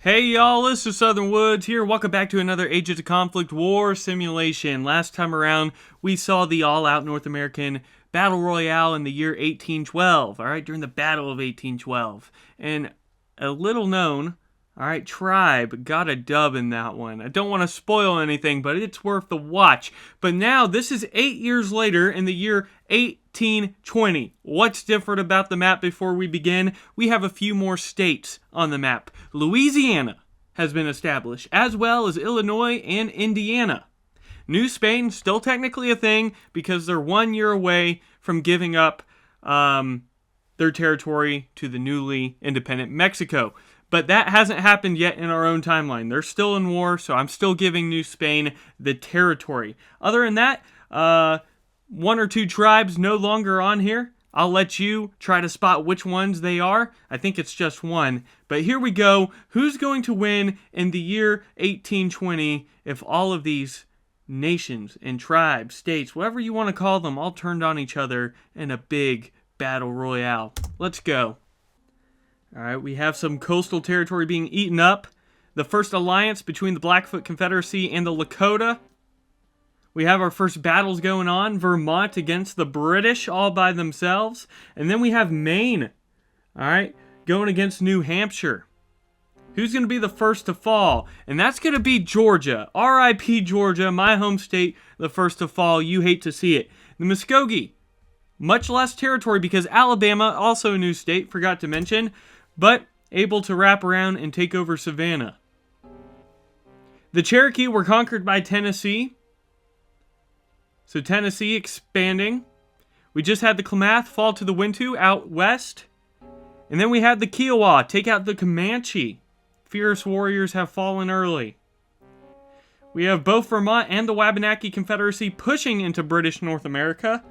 Hey y'all, this is Southern Woods here. Welcome back to another Ages of Conflict war simulation. Last time around, we saw the all-out North American Battle Royale in the year 1812, alright, during the Battle of 1812. And a little known, alright, tribe got a dub in that one. I don't want to spoil anything, but it's worth the watch. But now, this is 8 years later in the year 1820. What's different about the map before we begin? We have a few more states on the map. Louisiana has been established, as well as Illinois and Indiana. New Spain, still technically a thing, because they're 1 year away from giving up their territory to the newly independent Mexico. But that hasn't happened yet in our own timeline. They're still in war, so I'm still giving New Spain the territory. Other than that, one or two tribes no longer on here. I'll let you try to spot which ones they are. I think it's just one. But here we go. Who's going to win in the year 1820 if all of these nations and tribes, states, whatever you want to call them, all turned on each other in a big battle royale? Let's go. Alright, we have some coastal territory being eaten up. The first alliance between the Blackfoot Confederacy and the Lakota. We have our first battles going on. Vermont against the British all by themselves. And then we have Maine, alright, going against New Hampshire. Who's going to be the first to fall? And that's going to be Georgia. R.I.P. Georgia, my home state, the first to fall. You hate to see it. The Muskogee, much less territory because Alabama, also a new state, forgot to mention, but able to wrap around and take over Savannah. The Cherokee were conquered by Tennessee. So Tennessee expanding. We just had the Klamath fall to the Wintu out west. And then we had the Kiowa take out the Comanche. Fierce warriors have fallen early. We have both Vermont and the Wabanaki Confederacy pushing into British North America.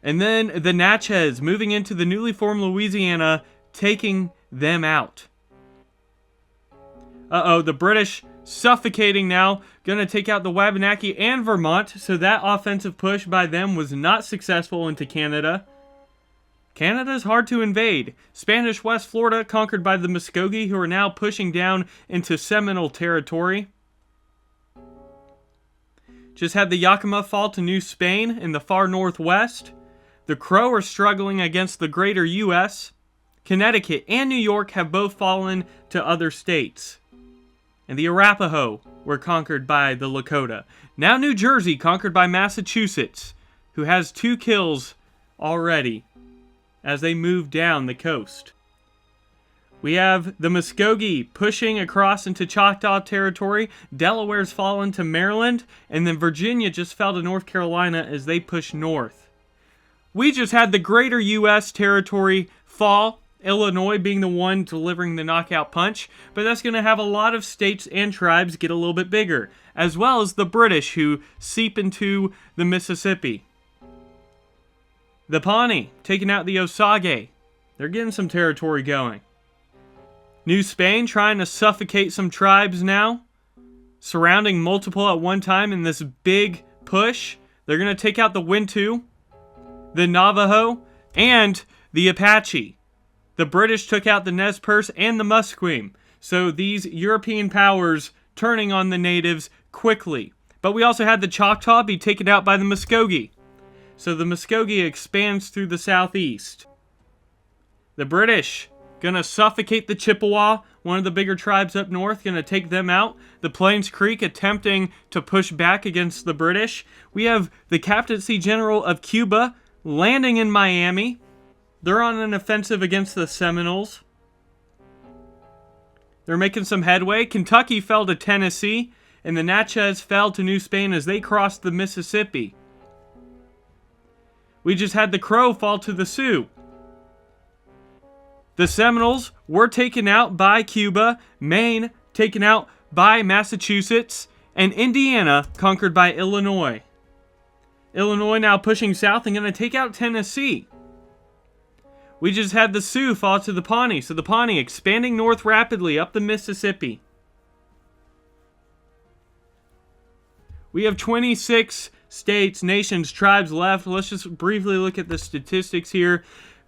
And then the Natchez moving into the newly formed Louisiana, taking them out. The British suffocating now, gonna take out the Wabanaki and Vermont, so that offensive push by them was not successful into Canada. Canada's hard to invade. Spanish West Florida conquered by the Muskogee, who are now pushing down into Seminole territory. Just had the Yakima fall to New Spain in the far northwest. The Crow are struggling against the greater U.S. Connecticut and New York have both fallen to other states. And the Arapaho were conquered by the Lakota. Now New Jersey conquered by Massachusetts, who has 2 kills already as they move down the coast. We have the Muskogee pushing across into Choctaw territory. Delaware's fallen to Maryland, and then Virginia just fell to North Carolina as they push north. We just had the greater U.S. territory fall, Illinois being the one delivering the knockout punch, but that's going to have a lot of states and tribes get a little bit bigger, as well as the British who seep into the Mississippi. The Pawnee taking out the Osage. They're getting some territory going. New Spain trying to suffocate some tribes now, surrounding multiple at one time in this big push. They're going to take out the Wintu, the Navajo, and the Apache. The British took out the Nez Perce and the Musqueam. So these European powers turning on the natives quickly. But we also had the Choctaw be taken out by the Muskogee. So the Muskogee expands through the southeast. The British gonna suffocate the Chippewa, one of the bigger tribes up north, gonna take them out. The Plains Creek attempting to push back against the British. We have the Captaincy General of Cuba landing in Miami. They're on an offensive against the Seminoles. They're making some headway. Kentucky fell to Tennessee, and the Natchez fell to New Spain as they crossed the Mississippi. We just had the Crow fall to the Sioux. The Seminoles were taken out by Cuba, Maine taken out by Massachusetts, and Indiana conquered by Illinois. Illinois now pushing south and going to take out Tennessee. We just had the Sioux fall to the Pawnee, so the Pawnee expanding north rapidly up the Mississippi. We have 26 states, nations, tribes left. Let's just briefly look at the statistics here.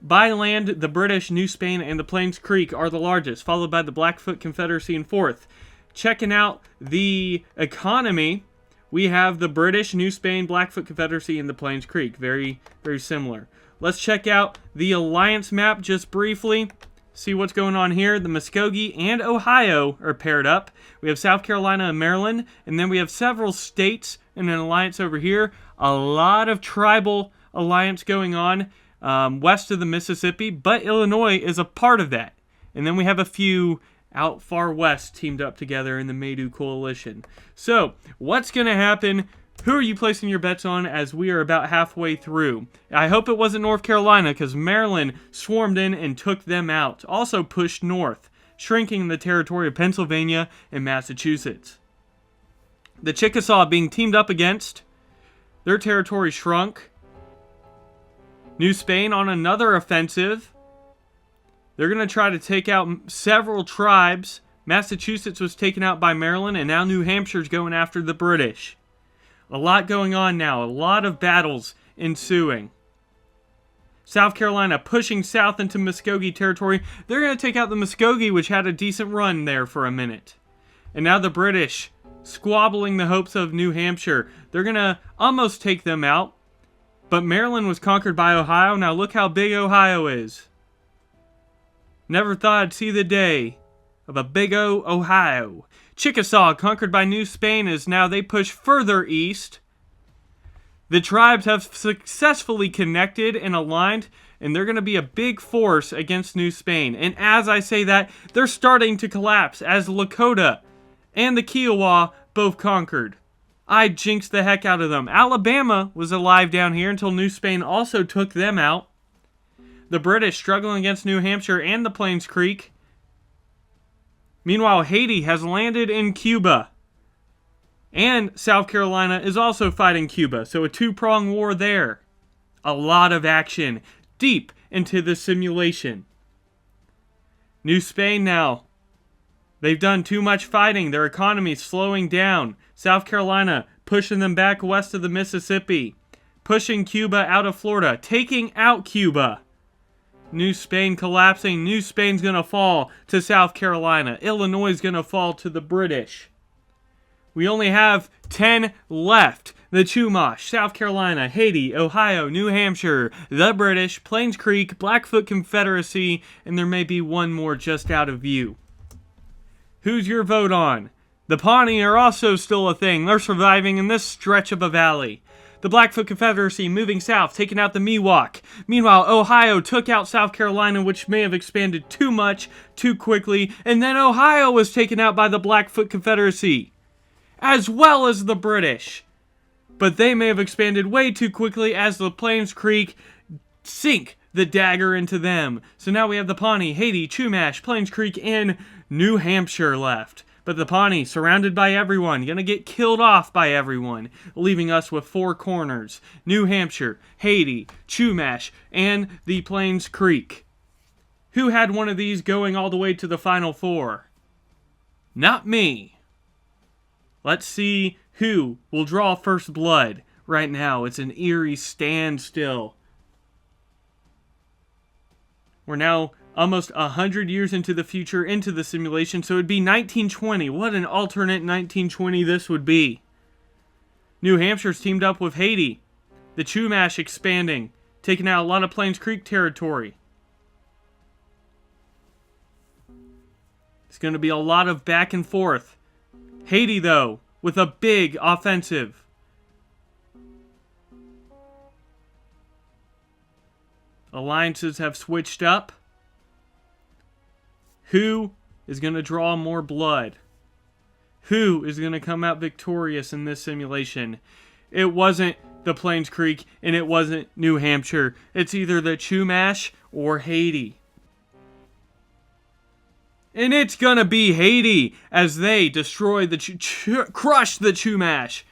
By land, the British, New Spain, and the Plains Creek are the largest, followed by the Blackfoot Confederacy in fourth. Checking out the economy, we have the British, New Spain, Blackfoot Confederacy, and the Plains Creek. Very, very similar. Let's check out the alliance map just briefly. See what's going on here. The Muskogee and Ohio are paired up. We have South Carolina and Maryland, and then we have several states in an alliance over here. A lot of tribal alliance going on west of the Mississippi, but Illinois is a part of that. And then we have a few out far west teamed up together in the Maydew Coalition. So, what's going to happen? Who are you placing your bets on as we are about halfway through? I hope it wasn't North Carolina, because Maryland swarmed in and took them out. Also pushed north, shrinking the territory of Pennsylvania and Massachusetts. The Chickasaw being teamed up against, their territory shrunk. New Spain on another offensive. They're going to try to take out several tribes. Massachusetts was taken out by Maryland, and now New Hampshire's going after the British. A lot going on now. A lot of battles ensuing. South Carolina pushing south into Muskogee territory. They're going to take out the Muskogee, which had a decent run there for a minute. And now the British squabbling the hopes of New Hampshire. They're going to almost take them out. But Maryland was conquered by Ohio. Now look how big Ohio is. Never thought I'd see the day of a big O Ohio. Chickasaw, conquered by New Spain, as now they push further east. The tribes have successfully connected and aligned, and they're going to be a big force against New Spain. And as I say that, they're starting to collapse as Lakota and the Kiowa both conquered. I jinxed the heck out of them. Alabama was alive down here until New Spain also took them out. The British struggling against New Hampshire and the Plains Creek. Meanwhile, Haiti has landed in Cuba. And South Carolina is also fighting Cuba. So a two-pronged war there. A lot of action deep into the simulation. New Spain now. They've done too much fighting. Their economy's slowing down. South Carolina pushing them back west of the Mississippi. Pushing Cuba out of Florida. Taking out Cuba. New Spain collapsing. New Spain's going to fall to South Carolina. Illinois is going to fall to the British. We only have 10 left. The Chumash, South Carolina, Haiti, Ohio, New Hampshire, the British, Plains Creek, Blackfoot Confederacy, and there may be one more just out of view. Who's your vote on? The Pawnee are also still a thing. They're surviving in this stretch of a valley. The Blackfoot Confederacy moving south, taking out the Miwok. Meanwhile, Ohio took out South Carolina, which may have expanded too much, too quickly. And then Ohio was taken out by the Blackfoot Confederacy, as well as the British. But they may have expanded way too quickly as the Plains Creek sink the dagger into them. So now we have the Pawnee, Haiti, Chumash, Plains Creek, and New Hampshire left. But the Pawnee, surrounded by everyone, gonna get killed off by everyone, leaving us with four corners. New Hampshire, Haiti, Chumash, and the Plains Creek. Who had one of these going all the way to the Final Four? Not me. Let's see who will draw first blood. Right now, it's an eerie standstill. We're now almost 100 years into the future, into the simulation, so it'd be 1920. What an alternate 1920 this would be. New Hampshire's teamed up with Haiti. The Chumash expanding, taking out a lot of Plains Creek territory. It's going to be a lot of back and forth. Haiti, though, with a big offensive. Alliances have switched up. Who is going to draw more blood? Who is going to come out victorious in this simulation? It wasn't the Plains Creek, and it wasn't New Hampshire. It's either the Chumash or Haiti. And it's going to be Haiti as they destroy crush the Chumash.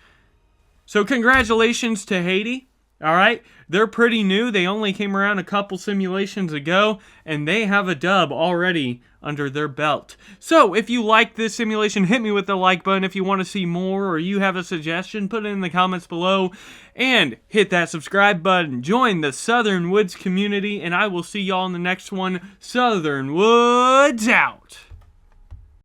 So congratulations to Haiti. All right, they're pretty new. They only came around a couple simulations ago, and they have a dub already under their belt. So if you like this simulation, hit me with the like button. If you want to see more or you have a suggestion, put it in the comments below. And hit that subscribe button. Join the Southern Woods community, and I will see y'all in the next one. Southern Woods out.